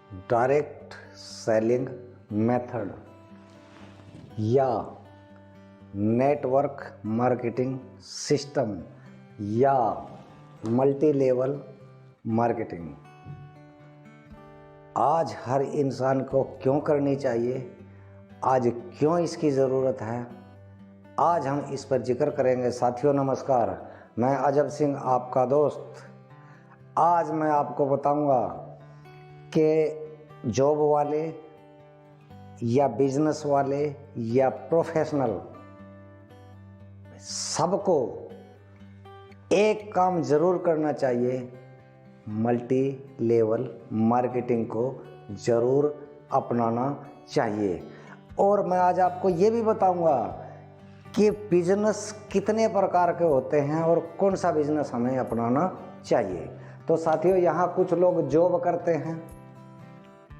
Direct selling method या network marketing system या multi level marketing आज हर इंसान को क्यों करनी चाहिए, आज क्यों इसकी ज़रूरत है, आज हम इस पर जिक्र करेंगे। साथियों नमस्कार, मैं अजब सिंह आपका दोस्त। आज मैं आपको बताऊंगा कि जॉब वाले या बिजनेस वाले या प्रोफेशनल सबको एक काम ज़रूर करना चाहिए, मल्टी लेवल मार्केटिंग को ज़रूर अपनाना चाहिए। और मैं आज आपको ये भी बताऊंगा कि बिजनेस कितने प्रकार के होते हैं और कौन सा बिजनेस हमें अपनाना चाहिए। तो साथियों, यहाँ कुछ लोग जॉब करते हैं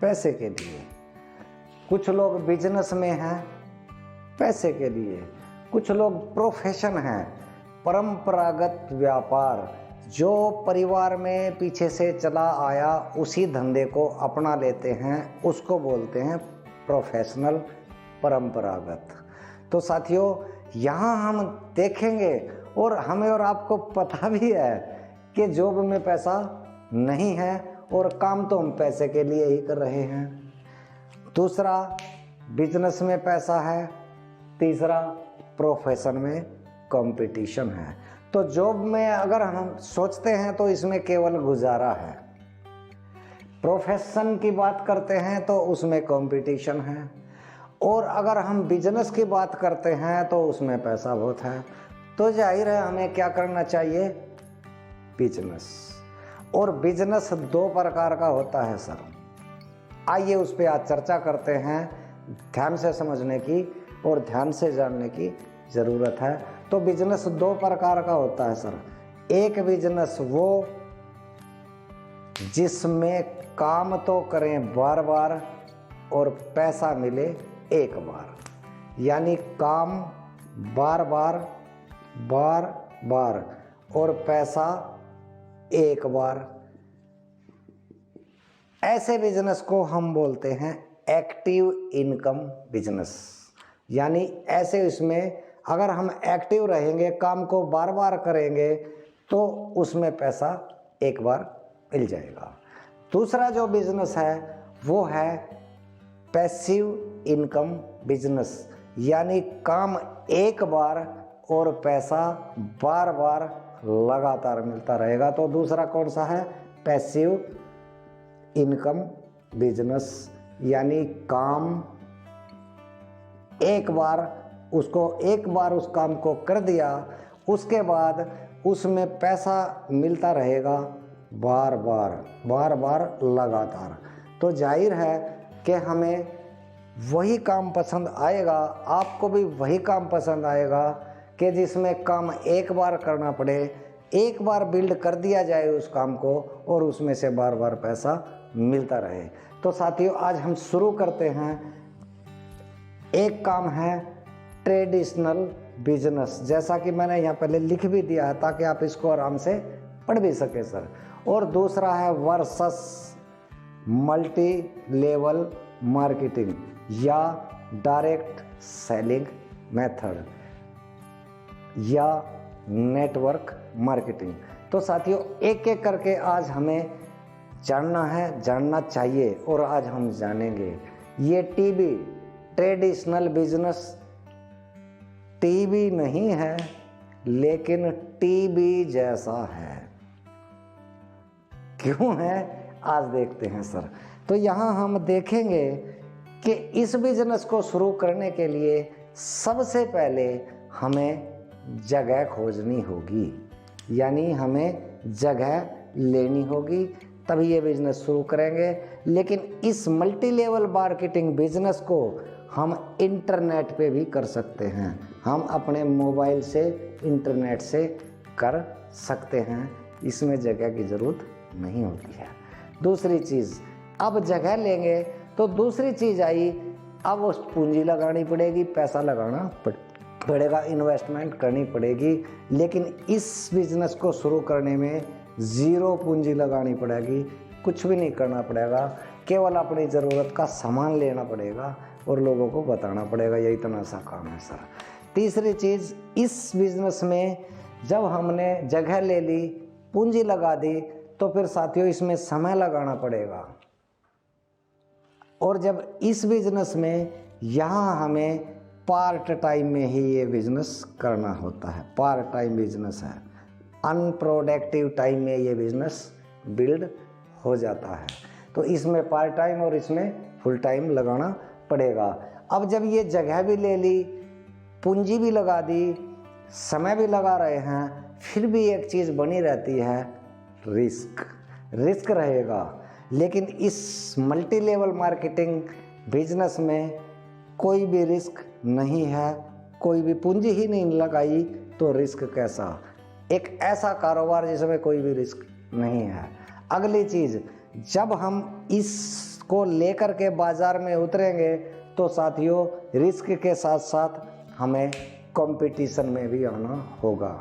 पैसे के लिए, कुछ लोग बिजनेस में हैं पैसे के लिए, कुछ लोग प्रोफेशन हैं, परंपरागत व्यापार जो परिवार में पीछे से चला आया उसी धंधे को अपना लेते हैं, उसको बोलते हैं प्रोफेशनल परंपरागत। तो साथियों, यहाँ हम देखेंगे और हमें और आपको पता भी है कि जॉब में पैसा नहीं है और काम तो हम पैसे के लिए ही कर रहे हैं। दूसरा, बिजनेस में पैसा है। तीसरा, प्रोफेशन में कंपटीशन है। तो जॉब में अगर हम सोचते हैं तो इसमें केवल गुजारा है, प्रोफेशन की बात करते हैं तो उसमें कंपटीशन है, और अगर हम बिजनेस की बात करते हैं तो उसमें पैसा बहुत है। तो जाहिर है हमें क्या करना चाहिए, बिजनेस। और बिजनेस दो प्रकार का होता है सर। आइए उस पर आज चर्चा करते हैं। ध्यान से समझने की और ध्यान से जानने की ज़रूरत है। तो बिजनेस दो प्रकार का होता है सर। एक बिजनेस वो जिसमें काम तो करें बार बार और पैसा मिले एक बार, यानी काम बार बार और पैसा एक बार। ऐसे बिजनेस को हम बोलते हैं एक्टिव इनकम बिजनेस। यानी ऐसे इसमें अगर हम एक्टिव रहेंगे, काम को बार बार करेंगे तो उसमें पैसा एक बार मिल जाएगा। दूसरा जो बिजनेस है वो है पैसिव इनकम बिजनेस, यानी काम एक बार और पैसा बार बार लगातार मिलता रहेगा। तो दूसरा कौन सा है, पैसिव इनकम बिजनेस, यानी काम एक बार उस काम को कर दिया, उसके बाद उसमें पैसा मिलता रहेगा बार बार लगातार। तो जाहिर है कि हमें वही काम पसंद आएगा, आपको भी वही काम पसंद आएगा कि जिसमें काम एक बार करना पड़े, एक बार बिल्ड कर दिया जाए उस काम को और उसमें से बार बार पैसा मिलता रहे। तो साथियों, आज हम शुरू करते हैं। एक काम है ट्रेडिशनल बिजनेस, जैसा कि मैंने यहाँ पहले लिख भी दिया है ताकि आप इसको आराम से पढ़ भी सके सर। और दूसरा है वर्सेस मल्टी लेवल मार्केटिंग या डायरेक्ट सेलिंग मेथड या नेटवर्क मार्केटिंग। तो साथियों, एक एक करके आज हमें जानना चाहिए और आज हम जानेंगे। ये टीबी ट्रेडिशनल बिजनेस टीबी नहीं है, लेकिन टीबी जैसा है। क्यों है, आज देखते हैं सर। तो यहाँ हम देखेंगे कि इस बिजनेस को शुरू करने के लिए सबसे पहले हमें जगह खोजनी होगी, यानी हमें जगह लेनी होगी, तभी ये बिजनेस शुरू करेंगे। लेकिन इस मल्टी लेवल मार्केटिंग बिजनेस को हम इंटरनेट पे भी कर सकते हैं। हम अपने मोबाइल से इंटरनेट से कर सकते हैं, इसमें जगह की ज़रूरत नहीं होती है। दूसरी चीज़, अब जगह लेंगे तो दूसरी चीज़ आई, अब उस पूंजी लगानी पड़ेगी, पैसा लगाना पड़ेगा, इन्वेस्टमेंट करनी पड़ेगी। लेकिन इस बिजनेस को शुरू करने में ज़ीरो पूंजी लगानी पड़ेगी, कुछ भी नहीं करना पड़ेगा। केवल अपनी ज़रूरत का सामान लेना पड़ेगा और लोगों को बताना पड़ेगा, ये इतना सा काम है सर। तीसरी चीज़, इस बिजनेस में जब हमने जगह ले ली, पूंजी लगा दी, तो फिर साथियों इसमें समय लगाना पड़ेगा। और जब इस बिजनेस में यहाँ हमें पार्ट टाइम में ही ये बिजनेस करना होता है, पार्ट टाइम बिजनेस है, अनप्रोडक्टिव टाइम में ये बिजनेस बिल्ड हो जाता है। तो इसमें पार्ट टाइम और इसमें फुल टाइम लगाना पड़ेगा। अब जब ये जगह भी ले ली, पूंजी भी लगा दी, समय भी लगा रहे हैं, फिर भी एक चीज़ बनी रहती है, रिस्क रहेगा। लेकिन इस मल्टी लेवल मार्केटिंग बिजनेस में कोई भी रिस्क नहीं है, कोई भी पूंजी ही नहीं लगाई तो रिस्क कैसा। एक ऐसा कारोबार जिसमें कोई भी रिस्क नहीं है। अगली चीज़, जब हम इसको लेकर के बाज़ार में उतरेंगे तो साथियों रिस्क के साथ साथ हमें कंपटीशन में भी आना होगा।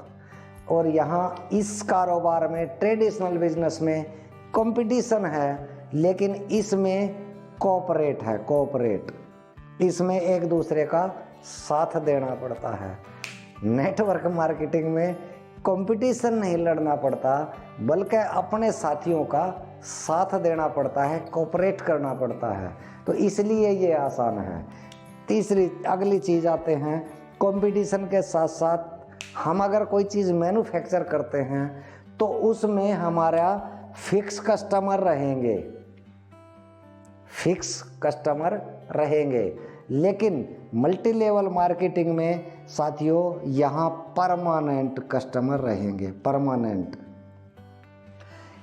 और यहाँ इस कारोबार में, ट्रेडिशनल बिजनेस में कंपटीशन है, लेकिन इसमें कोऑपरेट है, कोऑपरेट, इसमें एक दूसरे का साथ देना पड़ता है। नेटवर्क मार्केटिंग में कंपटीशन नहीं लड़ना पड़ता, बल्कि अपने साथियों का साथ देना पड़ता है, कोऑपरेट करना पड़ता है, तो इसलिए ये आसान है। तीसरी अगली चीज़ आते हैं, कंपटीशन के साथ साथ हम अगर कोई चीज़ मैन्युफैक्चर करते हैं तो उसमें हमारा फिक्स कस्टमर रहेंगे, फिक्स कस्टमर रहेंगे। लेकिन मल्टी लेवल मार्केटिंग में साथियों यहाँ परमानेंट कस्टमर रहेंगे, परमानेंट।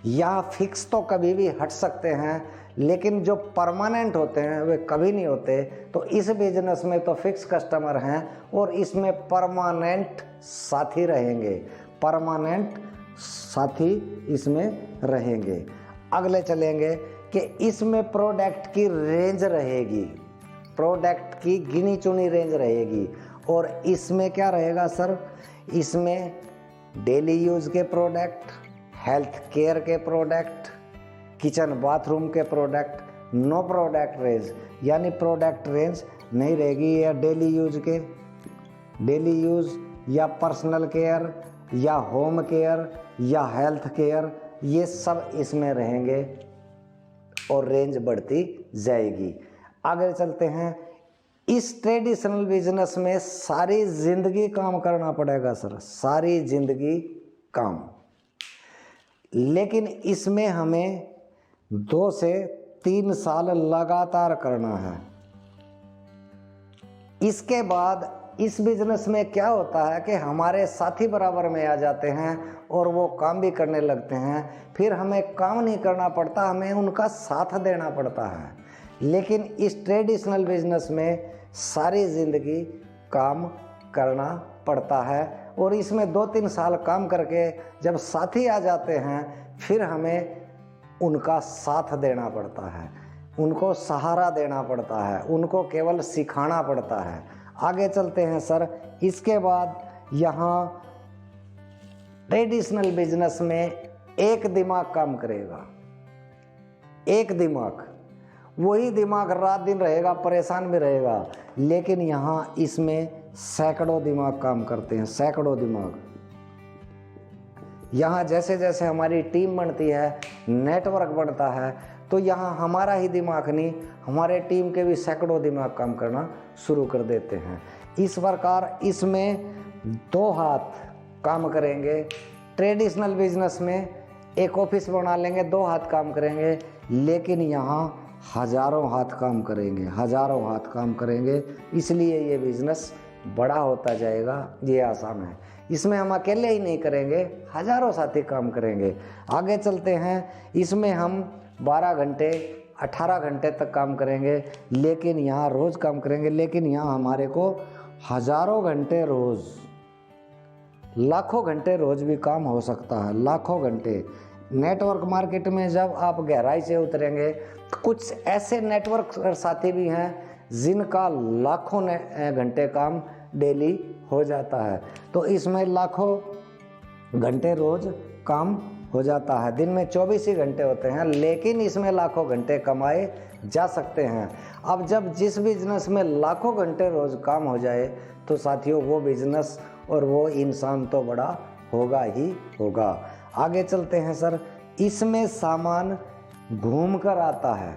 यहाँ फिक्स तो कभी भी हट सकते हैं, लेकिन जो परमानेंट होते हैं वे कभी नहीं होते। तो इस बिजनेस में तो फिक्स कस्टमर हैं और इसमें परमानेंट साथी रहेंगे, परमानेंट साथी इसमें रहेंगे। अगले चलेंगे कि इसमें प्रोडक्ट की रेंज रहेगी, प्रोडक्ट की गिनी चुनी रेंज रहेगी। और इसमें क्या रहेगा सर, इसमें डेली यूज़ के प्रोडक्ट, हेल्थ केयर के प्रोडक्ट, किचन बाथरूम के प्रोडक्ट, नो प्रोडक्ट रेंज, यानी प्रोडक्ट रेंज नहीं रहेगी। या डेली यूज़ या पर्सनल केयर या होम केयर या हेल्थ केयर, ये सब इसमें रहेंगे और रेंज बढ़ती जाएगी। आगे चलते हैं, इस ट्रेडिशनल बिजनेस में सारी ज़िंदगी काम करना पड़ेगा सर, सारी ज़िंदगी काम। लेकिन इसमें हमें 2 से 3 साल लगातार करना है। इसके बाद इस बिजनेस में क्या होता है कि हमारे साथी बराबर में आ जाते हैं और वो काम भी करने लगते हैं। फिर हमें काम नहीं करना पड़ता, हमें उनका साथ देना पड़ता है। लेकिन इस ट्रेडिशनल बिजनेस में सारी ज़िंदगी काम करना पड़ता है और इसमें 2-3 साल काम करके जब साथी आ जाते हैं फिर हमें उनका साथ देना पड़ता है, उनको सहारा देना पड़ता है, उनको केवल सिखाना पड़ता है। आगे चलते हैं सर, इसके बाद यहाँ ट्रेडिशनल बिजनेस में एक दिमाग काम करेगा, एक दिमाग, वही दिमाग रात दिन रहेगा, परेशान भी रहेगा। लेकिन यहाँ इसमें सैकड़ों दिमाग काम करते हैं, सैकड़ों दिमाग। यहाँ जैसे जैसे हमारी टीम बनती है, नेटवर्क बनता है, तो यहाँ हमारा ही दिमाग नहीं, हमारे टीम के भी सैकड़ों दिमाग काम करना शुरू कर देते हैं। इस प्रकार इसमें 2 हाथ काम करेंगे। ट्रेडिशनल बिजनेस में एक ऑफिस बना लेंगे, 2 हाथ काम करेंगे, लेकिन यहाँ हज़ारों हाथ काम करेंगे, हज़ारों हाथ काम करेंगे। इसलिए ये बिज़नेस बड़ा होता जाएगा, ये आसान है। इसमें हम अकेले ही नहीं करेंगे, हज़ारों साथी काम करेंगे। आगे चलते हैं, इसमें हम 12 घंटे 18 घंटे तक काम करेंगे, लेकिन यहाँ रोज़ काम करेंगे, लेकिन यहाँ हमारे को हज़ारों घंटे रोज़, लाखों घंटे रोज़ भी काम हो सकता है, लाखों घंटे। नेटवर्क मार्केट में जब आप गहराई से उतरेंगे, कुछ ऐसे नेटवर्क साथी भी हैं जिनका लाखों घंटे काम डेली हो जाता है। तो इसमें लाखों घंटे रोज़ काम हो जाता है। दिन में 24 ही घंटे होते हैं, लेकिन इसमें लाखों घंटे कमाए जा सकते हैं। अब जब जिस बिजनेस में लाखों घंटे रोज काम हो जाए तो साथियों वो बिजनेस और वो इंसान तो बड़ा होगा ही होगा। आगे चलते हैं सर। इसमें सामान घूम कर आता है।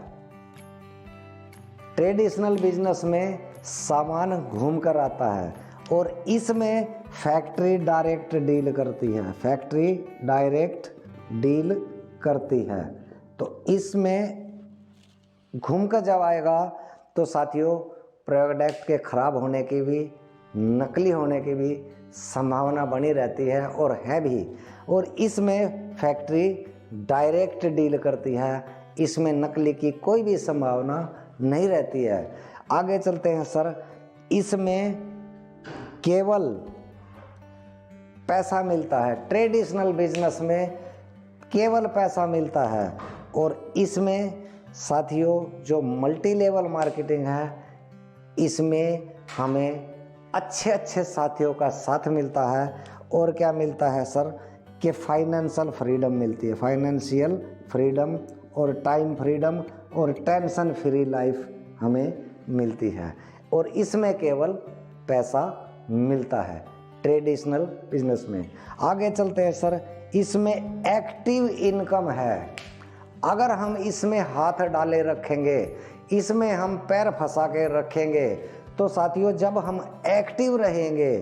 ट्रेडिशनल बिजनेस में सामान घूम कर आता है और इसमें फैक्ट्री डायरेक्ट डील करती है। फैक्ट्री डायरेक्ट डील करती है। तो इसमें घूम कर जब आएगा तो साथियों प्रोडक्ट के खराब होने की भी, नकली होने की भी संभावना बनी रहती है और है भी। और इसमें फैक्ट्री डायरेक्ट डील करती है, इसमें नकली की कोई भी संभावना नहीं रहती है। आगे चलते हैं सर। इसमें केवल पैसा मिलता है। ट्रेडिशनल बिजनेस में केवल पैसा मिलता है और इसमें साथियों जो मल्टी लेवल मार्केटिंग है इसमें हमें अच्छे अच्छे साथियों का साथ मिलता है। और क्या मिलता है सर कि फाइनेंशियल फ्रीडम मिलती है। फाइनेंशियल फ्रीडम और टाइम फ्रीडम और टेंशन फ्री लाइफ हमें मिलती है और इसमें केवल पैसा मिलता है ट्रेडिशनल बिजनेस में। आगे चलते हैं सर। इसमें एक्टिव इनकम है। अगर हम इसमें हाथ डाले रखेंगे, इसमें हम पैर फंसा के रखेंगे तो साथियों जब हम एक्टिव रहेंगे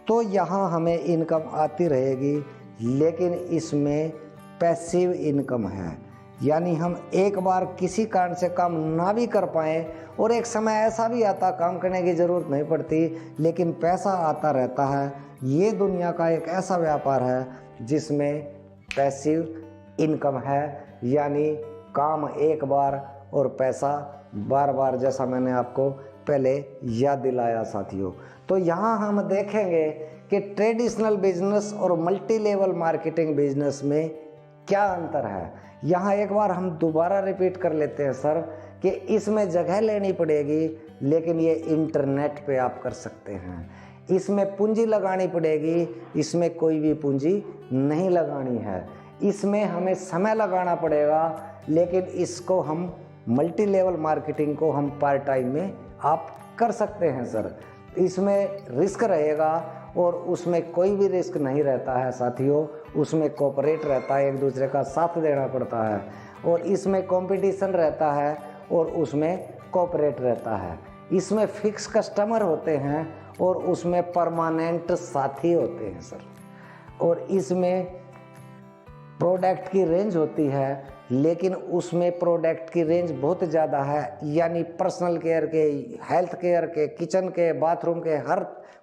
तो यहाँ हमें इनकम आती रहेगी। लेकिन इसमें पैसिव इनकम है, यानी हम एक बार किसी कारण से काम ना भी कर पाएँ और एक समय ऐसा भी आता काम करने की ज़रूरत नहीं पड़ती लेकिन पैसा आता रहता है। ये दुनिया का एक ऐसा व्यापार है जिसमें पैसिव इनकम है, यानी काम एक बार और पैसा बार बार, जैसा मैंने आपको पहले याद दिलाया साथियों। तो यहाँ हम देखेंगे कि ट्रेडिशनल बिजनेस और मल्टी लेवल मार्केटिंग बिजनेस में क्या अंतर है। यहाँ एक बार हम दोबारा रिपीट कर लेते हैं सर कि इसमें जगह लेनी पड़ेगी लेकिन ये इंटरनेट पे आप कर सकते हैं। इसमें पूंजी लगानी पड़ेगी, इसमें कोई भी पूंजी नहीं लगानी है। इसमें हमें समय लगाना पड़ेगा लेकिन इसको हम मल्टी लेवल मार्केटिंग को हम पार्ट टाइम में आप कर सकते हैं सर। इसमें रिस्क रहेगा और उसमें कोई भी रिस्क नहीं रहता है साथियों। उसमें कोऑपरेट रहता है, एक दूसरे का साथ देना पड़ता है और इसमें कंपटीशन रहता है और उसमें कोऑपरेट रहता है। इसमें फिक्स कस्टमर होते हैं और उसमें परमानेंट साथी होते हैं सर। और इसमें प्रोडक्ट की रेंज होती है लेकिन उसमें प्रोडक्ट की रेंज बहुत ज़्यादा है, यानी पर्सनल केयर के, हेल्थ केयर के, किचन के, बाथरूम के, हर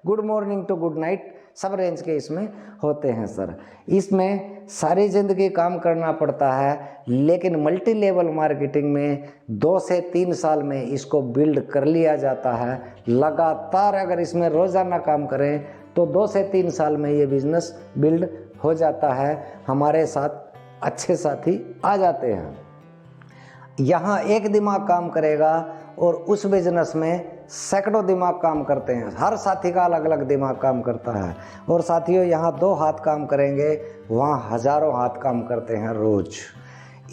good morning to good night सब रेंज के इसमें होते हैं सर। इसमें सारी ज़िंदगी काम करना पड़ता है लेकिन मल्टी लेवल मार्केटिंग में 2 से 3 साल में इसको बिल्ड कर लिया जाता है। लगातार अगर इसमें रोज़ाना काम करें तो 2 से 3 साल में ये बिज़नेस बिल्ड हो जाता है। हमारे साथ अच्छे साथी आ जाते हैं। यहाँ एक दिमाग काम करेगा और उस बिजनेस में सैकड़ों दिमाग काम करते हैं। हर साथी का अलग अलग दिमाग काम करता है और साथियों यहाँ 2 हाथ काम करेंगे, वहाँ हज़ारों हाथ काम करते हैं रोज़।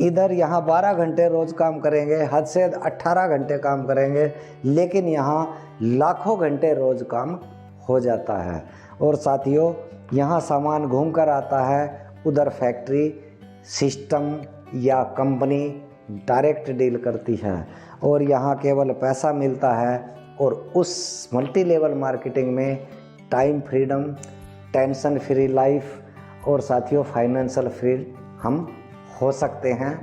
इधर यहाँ 12 घंटे रोज़ काम करेंगे, हद से 18 घंटे काम करेंगे, लेकिन यहाँ लाखों घंटे रोज़ काम हो जाता है। और साथियों यहाँ सामान घूम कर आता है, उधर फैक्ट्री सिस्टम या कंपनी डायरेक्ट डील करती है और यहाँ केवल पैसा मिलता है। और उस मल्टी लेवल मार्केटिंग में time freedom, tension free life और साथियों फाइनेंशियल फ्री हम हो सकते हैं,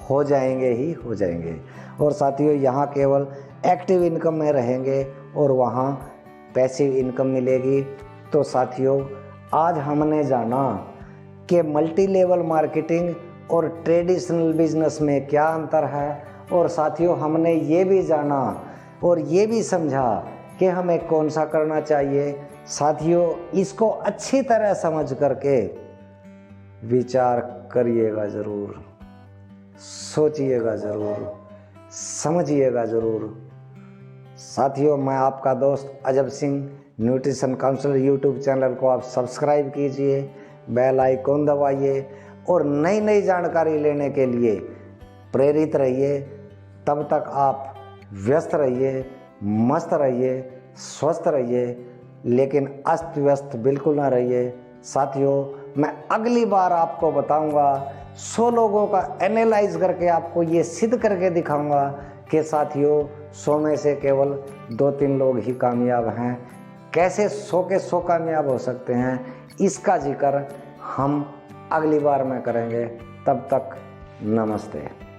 हो जाएंगे ही हो जाएंगे। और साथियों यहाँ केवल एक्टिव इनकम में रहेंगे और वहाँ पैसिव इनकम मिलेगी। तो साथियों आज हमने जाना कि मल्टी लेवल मार्केटिंग और ट्रेडिशनल बिजनेस में क्या अंतर है और साथियों हमने ये भी जाना और ये भी समझा कि हमें कौन सा करना चाहिए। साथियों इसको अच्छी तरह समझ करके विचार करिएगा ज़रूर, सोचिएगा ज़रूर, समझिएगा ज़रूर। साथियों मैं आपका दोस्त Ajab Singh, nutrition counsellor YouTube channel को आप सब्सक्राइब कीजिए, बेल आइकॉन दबाइए और नई नई जानकारी लेने के लिए प्रेरित रहिए। तब तक आप व्यस्त रहिए, मस्त रहिए, स्वस्थ रहिए, लेकिन अस्त व्यस्त बिल्कुल ना रहिए। साथियों, मैं अगली बार आपको बताऊंगा 100 लोगों का एनालाइज करके आपको ये सिद्ध करके दिखाऊंगा कि साथियों 100 में से केवल 2-3 लोग ही कामयाब हैं। कैसे 100 के 100 कामयाब हो सकते हैं, इसका जिक्र हम अगली बार में करेंगे। तब तक नमस्ते।